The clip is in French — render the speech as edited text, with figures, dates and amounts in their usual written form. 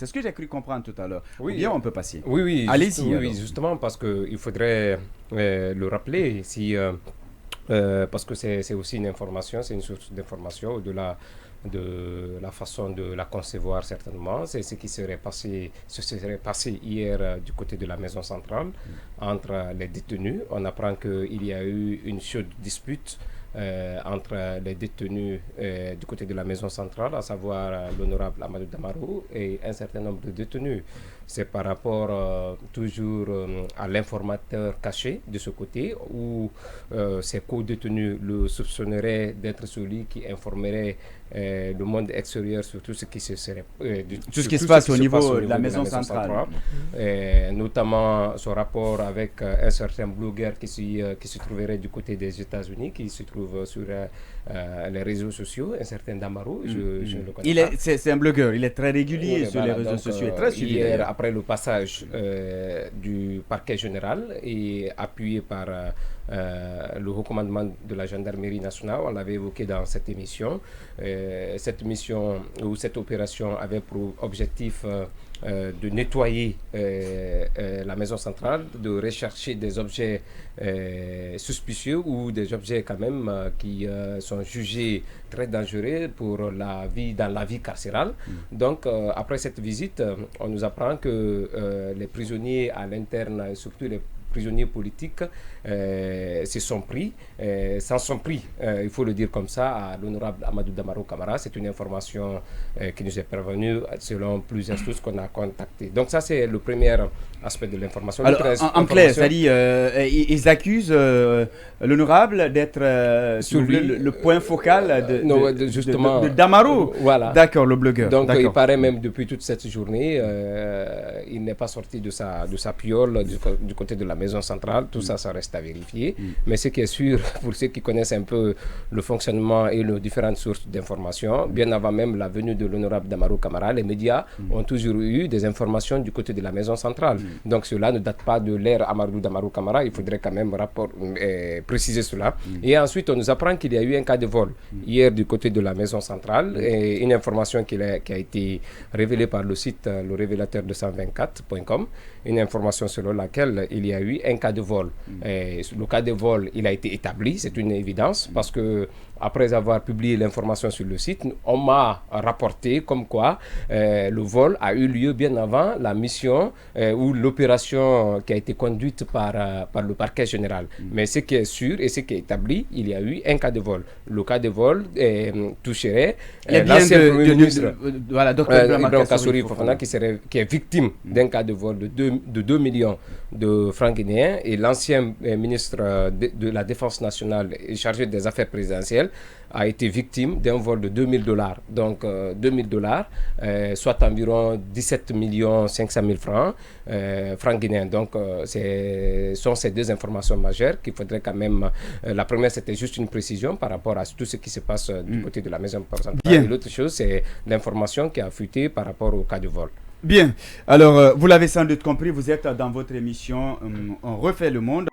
C'est ce que j'ai cru comprendre tout à l'heure. Oui, Ou bien on peut passer. oui, oui, Allez-y. oui, justement, parce qu'il faudrait le rappeler, si, parce que c'est aussi une information, c'est une source d'information au-delà de la façon de la concevoir certainement. C'est ce serait passé hier du côté de la maison centrale entre les détenus. On apprend qu'il y a eu une chaude dispute entre les détenus du côté de la maison centrale, à savoir l'honorable Amadou Damaro et un certain nombre de détenus. C'est par rapport toujours à l'informateur caché de ce côté, où ses co-détenus le soupçonneraient d'être celui qui informerait le monde extérieur sur tout ce qui se serait tout ce qui se passe au niveau de la maison centrale. Notamment son rapport avec un certain blogueur qui se trouverait du côté des États-Unis, qui se trouve sur les réseaux sociaux, un certain Damaro, je ne le connais pas. C'est un blogueur, il est très régulier sur les réseaux sociaux, très suivi. Hier, après le passage du parquet général et appuyé par le haut commandement de la gendarmerie nationale, on l'avait évoqué dans cette émission. Cette mission ou cette opération avait pour objectif de nettoyer la maison centrale, de rechercher des objets suspicieux ou des objets quand même qui sont jugés très dangereux pour la vie, dans la vie carcérale. Donc après cette visite, on nous apprend que les prisonniers à l'interne, surtout les prisonniers politiques, s'en sont pris, il faut le dire comme ça, à l'honorable Amadou Damaro Camara. C'est une information qui nous est parvenue selon plusieurs sources qu'on a contactées. Donc ça, c'est le premier aspect de l'information. Alors, en clair, c'est-à-dire, ils accusent l'honorable d'être sur le point focal de Damaro. Voilà. D'accord, le blogueur. Donc il paraît même depuis toute cette journée, il n'est pas sorti de sa piole du côté de la maison centrale. Tout ça reste à vérifier. Mais ce qui est sûr, pour ceux qui connaissent un peu le fonctionnement et les différentes sources d'informations, bien avant même la venue de l'honorable Damaro Camara, les médias ont toujours eu des informations du côté de la maison centrale. Donc cela ne date pas de l'ère Amadou Damaro Camara, il faudrait quand même préciser cela. Et ensuite, on nous apprend qu'il y a eu un cas de vol hier du côté de la maison centrale, et une information qui a été révélée par le site le révélateur 224.com, une information selon laquelle il y a eu un cas de vol. Le cas de vol, il a été établi, c'est une évidence, parce que après avoir publié l'information sur le site, on m'a rapporté comme quoi le vol a eu lieu bien avant la mission ou l'opération qui a été conduite par le parquet général. Mais ce qui est sûr et ce qui est établi, il y a eu un cas de vol. Le cas de vol toucherait l'ancien Premier ministre, Ibrahim Kassouri Fofana, qui est victime d'un cas de vol de 2 millions de francs guinéens, et l'ancien ministre de la Défense nationale et chargé des affaires présidentielles a été victime d'un vol de $2,000. Donc $2,000, soit environ 17 500 000 francs, francs guinéens. Donc ce sont ces deux informations majeures qu'il faudrait quand même... la première, c'était juste une précision par rapport à tout ce qui se passe du côté de la maison centrale. Et l'autre chose, c'est l'information qui a fuité par rapport au cas de vol. Bien, alors vous l'avez sans doute compris, vous êtes dans votre émission On refait le monde.